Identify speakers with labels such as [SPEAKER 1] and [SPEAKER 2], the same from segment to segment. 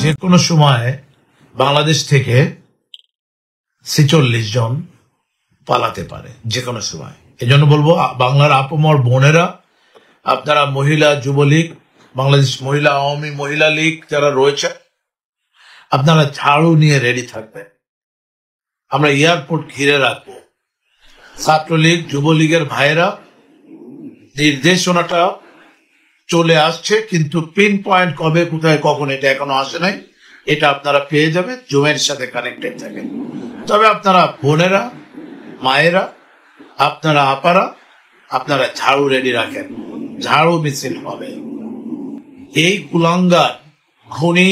[SPEAKER 1] যে কোনো সময় বাংলাদেশ থেকে 46 জন পালাতে পারে যে কোনো সময়। এজন্য বলবো বাংলার আপমর বোনেরা, আপনারা মহিলা যুবলীগ, বাংলাদেশ মহিলা আওয়ামী মহিলা লীগ যারা রয়েছে, আপনারা ঝাড়ু নিয়ে রেডি থাকবেন। আমরা এয়ারপোর্ট ঘিরে রাখবো। ছাত্রলীগ যুবলীগের ভাইয়েরা, নির্দেশনাটা চলে আসছে, কিন্তু পিন পয়েন্ট কবে কোথায় কখন এটা এখনো আসে নাই। এটা আপনারা পেয়ে যাবেন, জুমের সাথে কানেক্টেড থাকেন। তবে আপনারা বোনেরা, মায়েরা, আপনারা আপারা, আপনারা ঝাড়ু রেডি রাখেন। ঝাড়ু মিছিল হবে। এই কুলাঙ্গার, খুনি,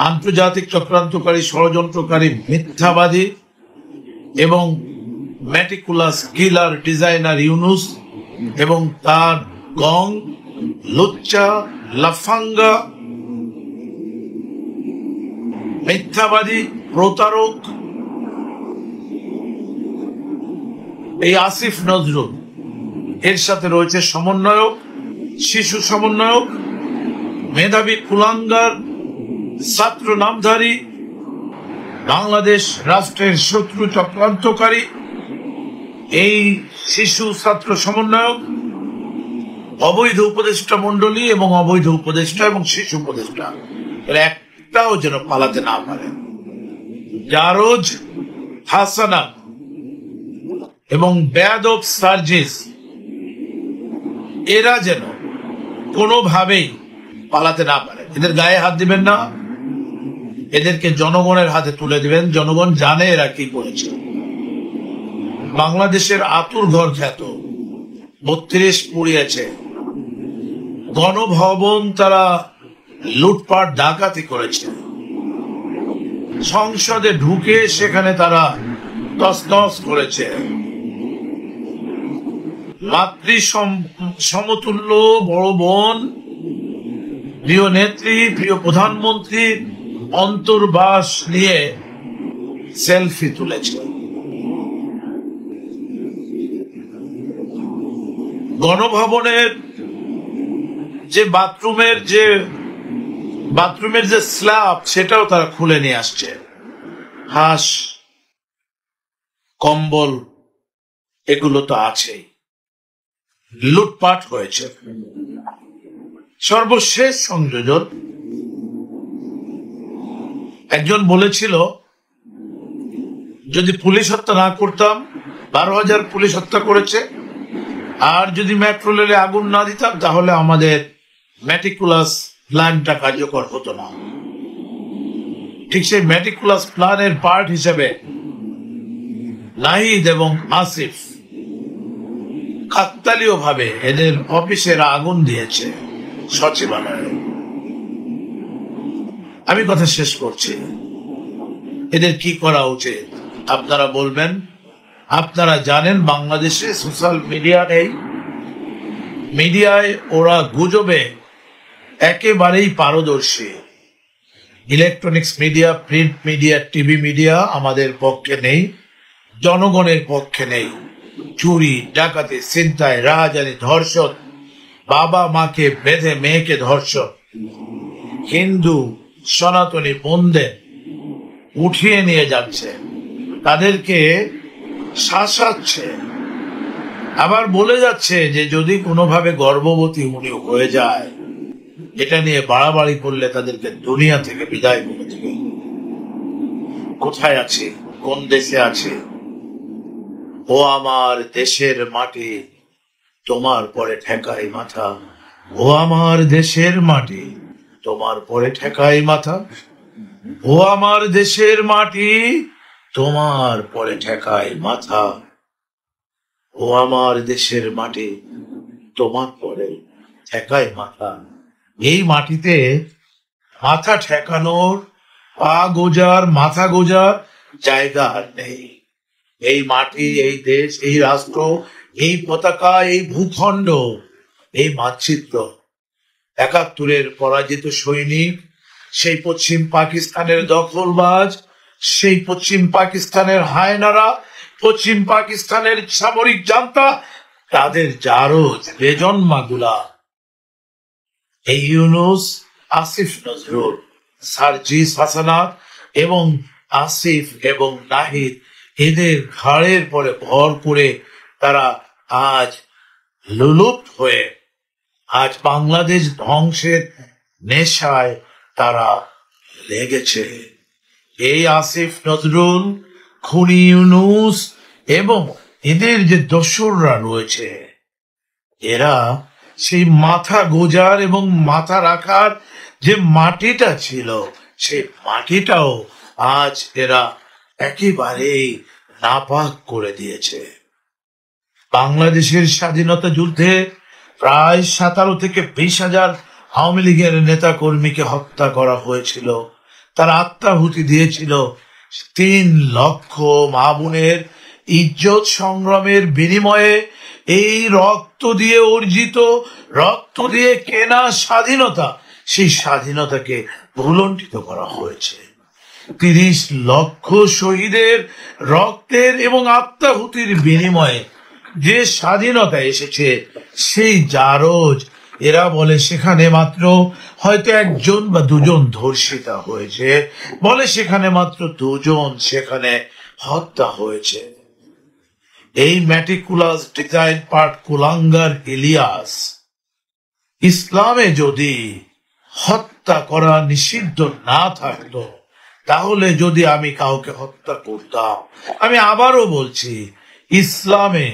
[SPEAKER 1] আন্তর্জাতিক চক্রান্তকারী, ষড়যন্ত্রকারী, মিথ্যাবাদী এবং ম্যাটিকুলাস কিলার ডিজাইনার ইউনুস এবং তার গং, লুচ্চা, লাফাঙ্গা, মিথ্যাবাদী, প্রতারক এই আসিফ নজরুল, এর সাথে রয়েছে সমন্বয়ক, শিশু সমন্বয়ক, মেধাবী কুলাঙ্গার, ছাত্র নামধারী, বাংলাদেশ রাষ্ট্রের শত্রু চক্রান্তকারী এই শিশু ছাত্র সমন্বয়ক, অবৈধ উপদেষ্টা মন্ডলী এবং অবৈধ উপদেষ্টা এবং শিশু উপদেষ্টা, এর একটাও যেন পালাতে না পারে। জারজ, হাসানা এবং বেয়াদব সার্জিস, এরা যেন কোনোভাবেই পালাতে না পারে। এদের গায়ে হাত দিবেন না, এদেরকে জনগণের হাতে তুলে দিবেন। জনগণ জানে এরা কি করেছে। বাংলাদেশের আতুর ঘর খ্যাত 32 পুড়িয়েছে, গণভবন তারা লুটপাট ডাকাতি করেছে, সংসদে ঢুকে সেখানে তারা তছনছ করেছে, মাতৃ সমতুল্য বড় বোন, প্রিয় নেত্রী, প্রিয় প্রধানমন্ত্রীর অন্তর্বাস নিয়ে সেলফি তুলেছে। গণভবনের যে বাথরুমের যে স্ল্যাব, সেটাও তারা খুলে নিয়ে আসছে। হাঁস, কম্বল, এগুলো তো আছেই। লুটপাট হয়েছে। সর্বশেষ সংযোজন, একজন বলেছিল যদি পুলিশ হত্যা না করতাম, 12,000 পুলিশ হত্যা করেছে, আর যদি মেট্রো রেলে আগুন না দিতাম তাহলে আমাদের ম্যাটিকুলাস প্ল্যানটা কার্যকর হতো না। ঠিক সেই ম্যাটিকুলাস প্ল্যানের পার্ট হিসেবে নাহিদ এবং আসিফ কাকতালীয় ভাবে এদের অফিসের আগুন দিয়েছে সচিবালয়ে। আমি কথা শেষ করছি। এদের কি করা উচিত আপনারা বলবেন। আপনারা জানেন বাংলাদেশে সোশ্যাল মিডিয়া নেই। মিডিয়ায় ওরা গুজবে একেবারেই পারদর্শী। Electronics media, print media, TV media আমাদের পক্ষে নেই, জনগণের পক্ষে নেই। চুরি, ডাকাতি, ছিনতাই, রাহাজানি, ধর্ষণ, বাবা মাকে বেঁধে মেয়েকে ধর্ষণ, হিন্দু সনাতনী বোনদের উঠিয়ে নিয়ে যাচ্ছে, তাদেরকে শাসাচ্ছে, আবার বলে যাচ্ছে যে যদি কোনোভাবে গর্ভবতী উনি হয়ে যায়, এটা নিয়ে বাড়াবাড়ি করলে তাদেরকে দুনিয়া থেকে বিদায় করে দেবে। কোথায় আছে? কোন দেশে আছে? ও আমার দেশের মাটি, তোমার পরে ঠেকাই মাথা। ও আমার দেশের মাটি, তোমার পরে ঠেকাই মাথা। ও আমার দেশের মাটি, তোমার পরে ঠেকাই মাথা। ও আমার দেশের মাটি, তোমার পরে ঠেকাই মাথা। এই মাটিতে মাথা ঠেকানোর, পা গোজার, মাথা গোজার জায়গা আর নেই। এই মাটি, এই দেশ, এই রাষ্ট্র, এই পতাকা, এই ভূখণ্ড, এই মানচিত্র 71-এর পরাজিত সৈনিক, সেই পশ্চিম পাকিস্তানের দখলবাজ, সেই পশ্চিম পাকিস্তানের হায়নারা, পশ্চিম পাকিস্তানের সামরিক জান্তা, তাদের জারজ বেজন্মাগুলা এই ইউনুস, আসিফ নজরুল সার্জিস হাসানাত এবং আসিফ এবং নাহিদ, এদের ঘাড়ের পরে ভর করে তারা আজ লুলুপ্ত হয়ে আজ বাংলাদেশ ধ্বংসের নেশায় তারা লেগেছে। এই আসিফ নজরুল, খুনি ইউনুস এবং এদের যে দোসররা রয়েছে, এরা সেই মাথা গোজার এবং মাথা রাখার যে মাটিটা ছিল, সেই মাটিটাও আজ এরা একেবারেই নাপাক করে দিয়েছে। বাংলাদেশের স্বাধীনতা যুদ্ধে প্রায় 17 থেকে 20,000 আওয়ামী লীগের নেতা কর্মীকে হত্যা করা হয়েছিল। তারা আত্মাহুতি দিয়েছিল 3 লক্ষ মা বোনের ইজ্জত সংগ্রামের বিনিময়ে। এই রক্ত দিয়ে অর্জিত, রক্ত দিয়ে কেনা স্বাধীনতা, সেই স্বাধীনতাকে ভুলণ্ঠিত করা হয়েছে। 30 লক্ষ শহীদের রক্তের এবং আত্মাহুতির বিনিময়ে যে স্বাধীনতা এসেছে, সেই জারজ এরা বলে সেখানে মাত্র হয়তো 1জন বা 2জন ধর্ষিতা হয়েছে, বলে সেখানে মাত্র 2জন সেখানে হত্যা হয়েছে। এই ম্যাটিকুলাস ডিজাইন পার্ট কুলাঙ্গার ইলিয়াস, ইসলামে যদি হত্যা করা নিষিদ্ধ না থাকতো, তাহলে যদি আমি কাউকে হত্যা করতাম, আমি আবারও বলছি, ইসলামে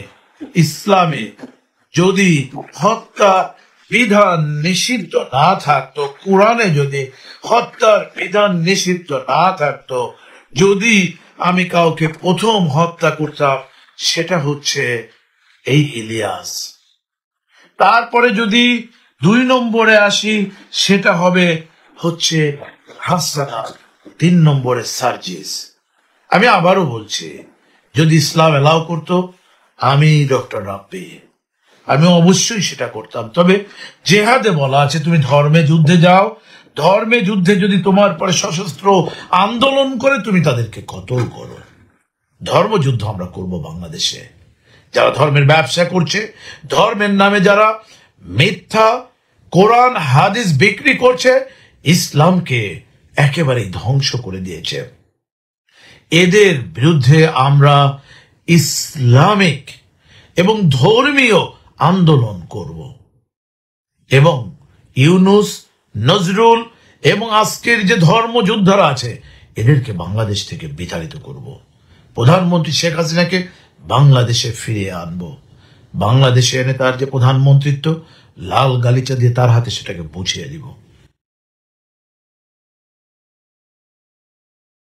[SPEAKER 1] যদি হত্যা বিধান নিষিদ্ধ না থাকতো, কোরআনে যদি হত্যার বিধান নিষিদ্ধ না থাকতো, যদি আমি কাউকে প্রথম হত্যা করতাম, সেটা হচ্ছে এই ইলিয়াস। তারপরে যদি 2 নম্বরে আসি, সেটা হবে হচ্ছে হাসানা, 3 নম্বরে সার্জিস। আমি আবারও বলছি, যদি ইসলাম এলাও করতো, আমি ডক্টর রাব্বি, আমি অবশ্যই সেটা করতাম। তবে জেহাদে বলা আছে তুমি ধর্মে যুদ্ধে যাও, ধর্মে যুদ্ধে যদি তোমার পরে সশস্ত্র আন্দোলন করে, তুমি তাদেরকে কতল করো। ধর্মযুদ্ধ আমরা করব বাংলাদেশে। যারা ধর্মের ব্যবসা করছে, ধর্মের নামে যারা মিথ্যা কোরআন হাদিস বিক্রি করছে, ইসলামকে একেবারেই ধ্বংস করে দিয়েছে, এদের বিরুদ্ধে আমরা ইসলামিক এবং ধর্মীয় আন্দোলন করব এবং ইউনুস, নজরুল এবং আজকের যে ধর্মযোদ্ধারা আছে, এদেরকে বাংলাদেশ থেকে বিতাড়িত করব। প্রধানমন্ত্রী শেখ হাসিনাকে বাংলাদেশে ফিরিয়ে আনবো। বাংলাদেশে এনে তার যে প্রধানমন্ত্রিত্ব, লাল গালিচা দিয়ে তার হাতে সেটাকে বুঝিয়ে দিব।